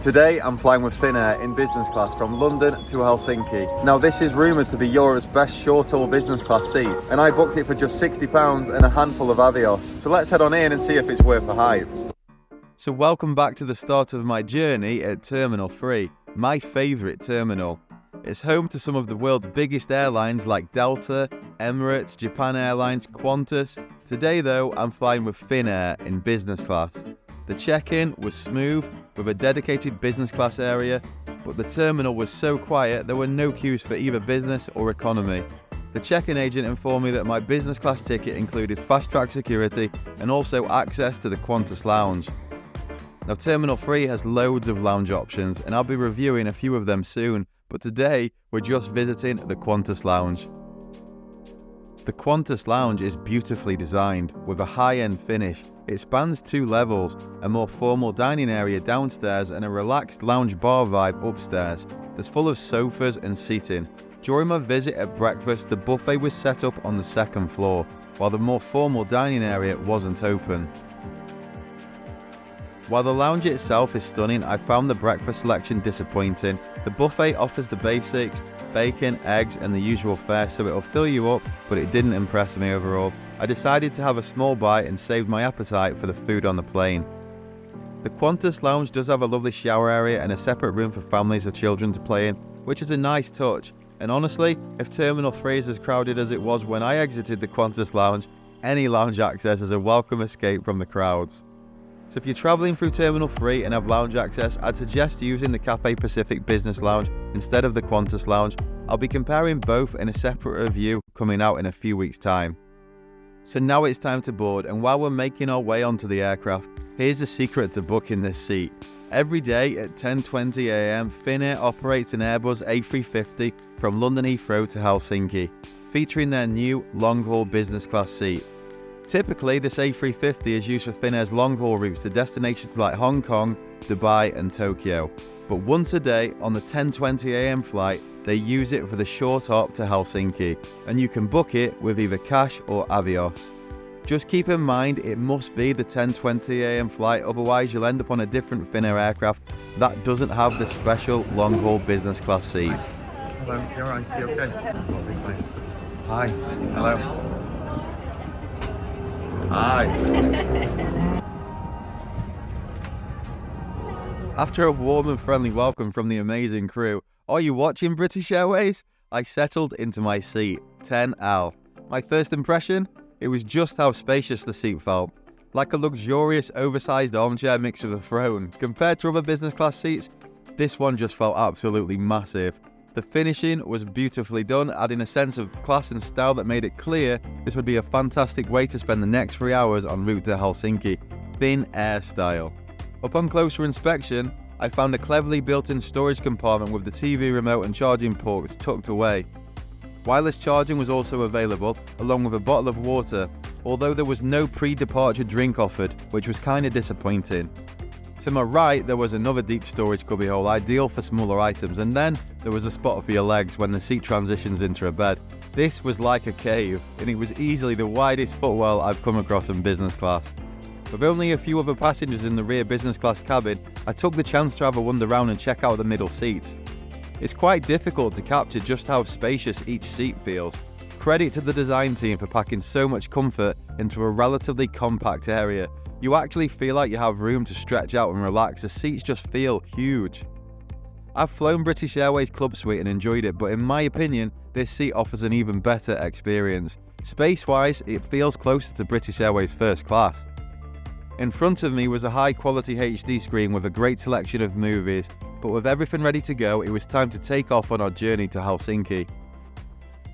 Today I'm flying with Finnair in business class from London to Helsinki. Now this is rumoured to be Europe's best short-haul business class seat, and I booked it for just £60 and a handful of Avios. So let's head on in and see if it's worth the hype. So welcome back to the start of my journey at Terminal 3, my favourite terminal. It's home to some of the world's biggest airlines like Delta, Emirates, Japan Airlines, Qantas. Today though, I'm flying with Finnair in business class. The check-in was smooth with a dedicated business class area, but the terminal was so quiet there were no queues for either business or economy. The check-in agent informed me that my business class ticket included fast-track security and also access to the Qantas lounge. Now Terminal 3 has loads of lounge options and I'll be reviewing a few of them soon, but today we're just visiting the Qantas lounge. The Qantas lounge is beautifully designed with a high-end finish. It spans 2 levels, a more formal dining area downstairs and a relaxed lounge bar vibe upstairs that's full of sofas and seating. During my visit at breakfast, the buffet was set up on the 2nd floor, while the more formal dining area wasn't open. While the lounge itself is stunning, I found the breakfast selection disappointing. The buffet offers the basics, bacon, eggs and the usual fare, so it'll fill you up, but it didn't impress me overall. I decided to have a small bite and saved my appetite for the food on the plane. The Qantas lounge does have a lovely shower area and a separate room for families or children to play in, which is a nice touch. And honestly, if Terminal 3 is as crowded as it was when I exited the Qantas lounge, any lounge access is a welcome escape from the crowds. So if you're travelling through Terminal 3 and have lounge access, I'd suggest using the Cathay Pacific Business Lounge instead of the Qantas lounge. I'll be comparing both in a separate review coming out in a few weeks' time. So now it's time to board, and while we're making our way onto the aircraft, here's the secret to booking this seat. Every day at 10:20 AM, Finnair operates an Airbus A350 from London Heathrow to Helsinki, featuring their new long-haul business class seat. Typically, this A350 is used for Finnair's long-haul routes to destinations like Hong Kong, Dubai and Tokyo. But once a day, on the 10:20 AM flight, they use it for the short hop to Helsinki, and you can book it with either cash or Avios. Just keep in mind it must be the 10:20 AM flight, otherwise you'll end up on a different Finnair aircraft that doesn't have the special long-haul business class seat. Hello, you alright? You okay? Hi, hello. Hi. After a warm and friendly welcome from the amazing crew, are you watching British Airways? I settled into my seat, 10L. My first impression? It was just how spacious the seat felt. Like a luxurious, oversized armchair mixed with a throne. Compared to other business class seats, this one just felt absolutely massive. The finishing was beautifully done, adding a sense of class and style that made it clear this would be a fantastic way to spend the next 3 hours en route to Helsinki, Finnair style. Upon closer inspection, I found a cleverly built-in storage compartment with the TV remote and charging ports tucked away. Wireless charging was also available, along with a bottle of water, although there was no pre-departure drink offered, which was kinda disappointing. To my right, there was another deep storage cubbyhole, ideal for smaller items, and then there was a spot for your legs when the seat transitions into a bed. This was like a cave, and it was easily the widest footwell I've come across in business class. With only a few other passengers in the rear business class cabin, I took the chance to have a wander around and check out the middle seats. It's quite difficult to capture just how spacious each seat feels. Credit to the design team for packing so much comfort into a relatively compact area. You actually feel like you have room to stretch out and relax. The seats just feel huge. I've flown British Airways Club Suite and enjoyed it, but in my opinion, this seat offers an even better experience. Space-wise, it feels closer to British Airways First Class. In front of me was a high-quality HD screen with a great selection of movies, but with everything ready to go, it was time to take off on our journey to Helsinki.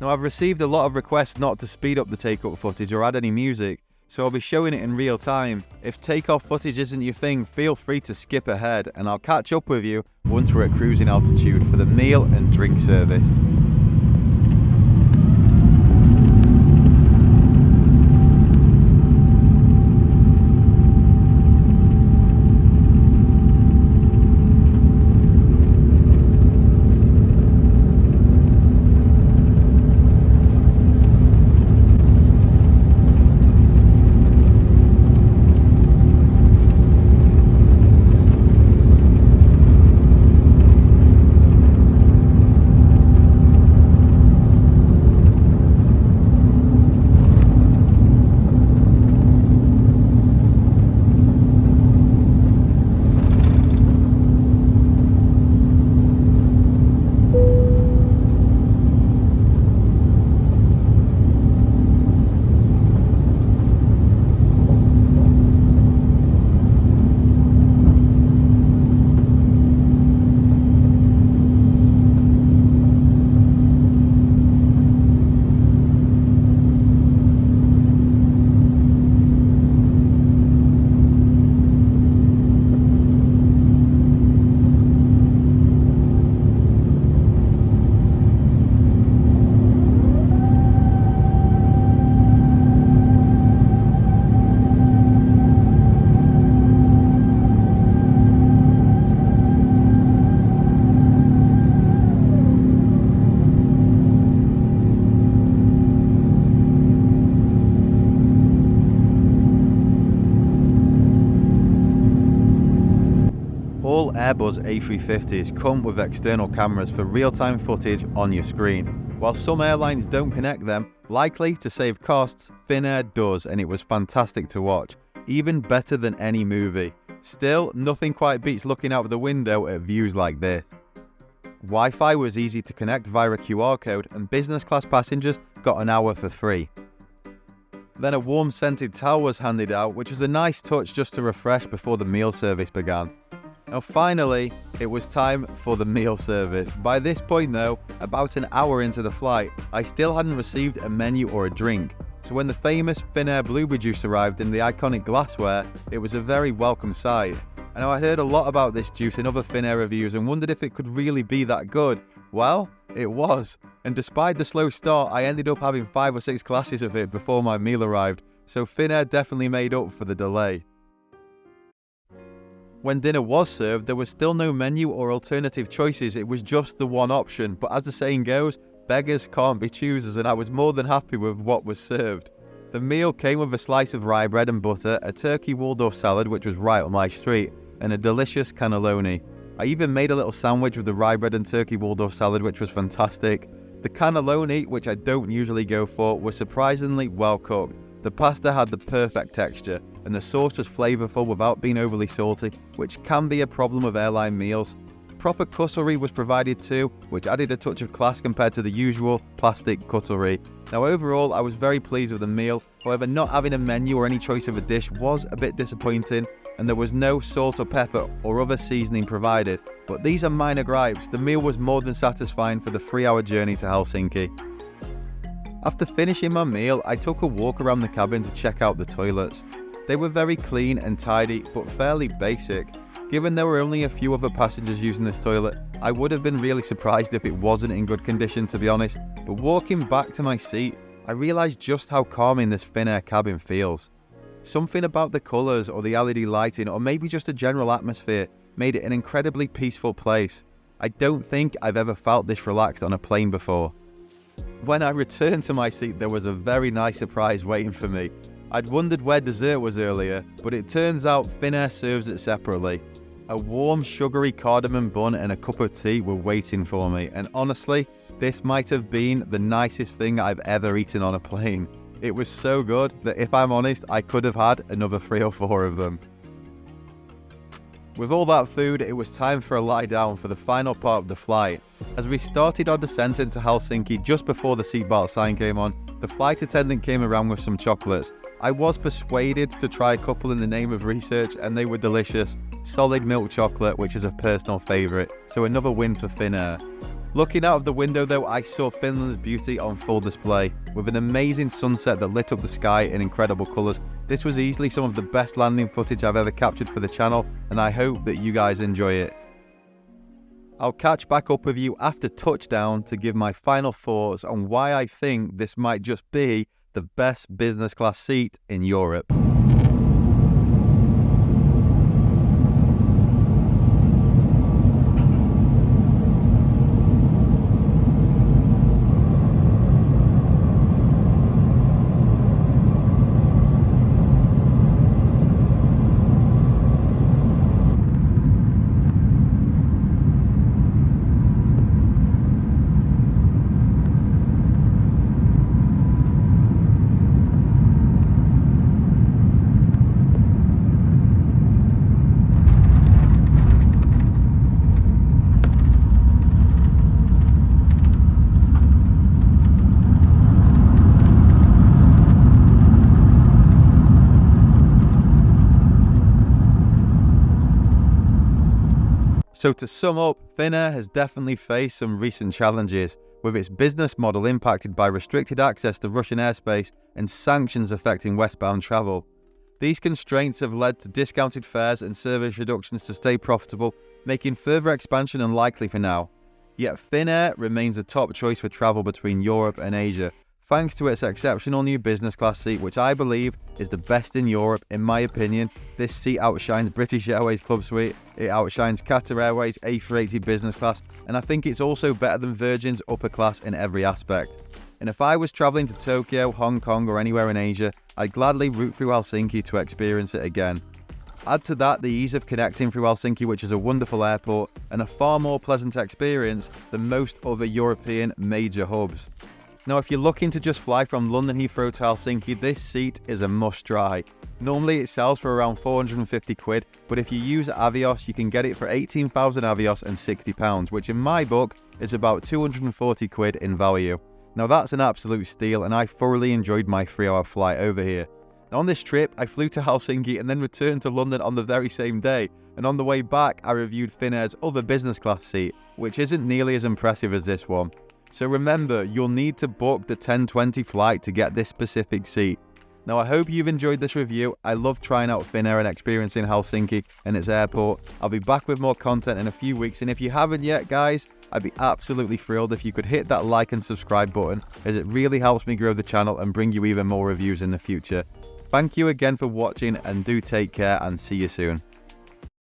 Now, I've received a lot of requests not to speed up the take-up footage or add any music, so I'll be showing it in real time. If takeoff footage isn't your thing, feel free to skip ahead, and I'll catch up with you once we're at cruising altitude for the meal and drink service. All Airbus A350s come with external cameras for real-time footage on your screen. While some airlines don't connect them, likely to save costs, Finnair does, and it was fantastic to watch, even better than any movie. Still, nothing quite beats looking out the window at views like this. Wi-Fi was easy to connect via a QR code, and business class passengers got an hour for free. Then a warm scented towel was handed out, which was a nice touch just to refresh before the meal service began. Now finally, it was time for the meal service. By this point though, about an hour into the flight, I still hadn't received a menu or a drink. So when the famous Finnair blueberry juice arrived in the iconic glassware, it was a very welcome sight. I know I heard a lot about this juice in other Finnair reviews and wondered if it could really be that good. Well, it was. And despite the slow start, I ended up having 5 or 6 glasses of it before my meal arrived. So Finnair definitely made up for the delay. When dinner was served, there was still no menu or alternative choices, it was just the one option, but as the saying goes, beggars can't be choosers, and I was more than happy with what was served. The meal came with a slice of rye bread and butter, a turkey Waldorf salad which was right on my street, and a delicious cannelloni. I even made a little sandwich with the rye bread and turkey Waldorf salad which was fantastic. The cannelloni, which I don't usually go for, was surprisingly well cooked. The pasta had the perfect texture, and the sauce was flavourful without being overly salty, which can be a problem with airline meals. Proper cutlery was provided too, which added a touch of class compared to the usual plastic cutlery. Now overall, I was very pleased with the meal, however not having a menu or any choice of a dish was a bit disappointing, and there was no salt or pepper or other seasoning provided. But these are minor gripes, the meal was more than satisfying for the 3-hour journey to Helsinki. After finishing my meal, I took a walk around the cabin to check out the toilets. They were very clean and tidy, but fairly basic. Given there were only a few other passengers using this toilet, I would have been really surprised if it wasn't in good condition, to be honest. But walking back to my seat, I realised just how calming this Finnair cabin feels. Something about the colours or the LED lighting, or maybe just a general atmosphere, made it an incredibly peaceful place. I don't think I've ever felt this relaxed on a plane before. When I returned to my seat, there was a very nice surprise waiting for me. I'd wondered where dessert was earlier, but it turns out Finnair serves it separately. A warm, sugary cardamom bun and a cup of tea were waiting for me, and honestly, this might have been the nicest thing I've ever eaten on a plane. It was so good that if I'm honest, I could have had another 3 or 4 of them. With all that food, it was time for a lie down for the final part of the flight. As we started our descent into Helsinki just before the seatbelt sign came on, the flight attendant came around with some chocolates. I was persuaded to try a couple in the name of research, and they were delicious. Solid milk chocolate, which is a personal favourite, so another win for Finnair. Looking out of the window though, I saw Finland's beauty on full display, with an amazing sunset that lit up the sky in incredible colours. This was easily some of the best landing footage I've ever captured for the channel, and I hope that you guys enjoy it. I'll catch back up with you after touchdown to give my final thoughts on why I think this might just be the best business class seat in Europe. So to sum up, Finnair has definitely faced some recent challenges, with its business model impacted by restricted access to Russian airspace and sanctions affecting westbound travel. These constraints have led to discounted fares and service reductions to stay profitable, making further expansion unlikely for now. Yet Finnair remains a top choice for travel between Europe and Asia, thanks to its exceptional new business class seat, which I believe is the best in Europe. In my opinion, this seat outshines British Airways Club Suite, it outshines Qatar Airways A350 business class, and I think it's also better than Virgin's upper class in every aspect. And if I was travelling to Tokyo, Hong Kong or anywhere in Asia, I'd gladly route through Helsinki to experience it again. Add to that the ease of connecting through Helsinki, which is a wonderful airport and a far more pleasant experience than most other European major hubs. Now, if you're looking to just fly from London Heathrow to Helsinki, this seat is a must try. Normally it sells for around 450 quid, but if you use Avios, you can get it for 18,000 Avios and £60, which in my book is about 240 quid in value. Now that's an absolute steal, and I thoroughly enjoyed my 3-hour flight over here. Now on this trip, I flew to Helsinki and then returned to London on the very same day, and on the way back I reviewed Finnair's other business class seat, which isn't nearly as impressive as this one. So remember, you'll need to book the 10:20 flight to get this specific seat. Now I hope you've enjoyed this review. I love trying out Finnair and experiencing Helsinki and its airport. I'll be back with more content in a few weeks, and if you haven't yet, guys, I'd be absolutely thrilled if you could hit that like and subscribe button, as it really helps me grow the channel and bring you even more reviews in the future. Thank you again for watching, and do take care and see you soon.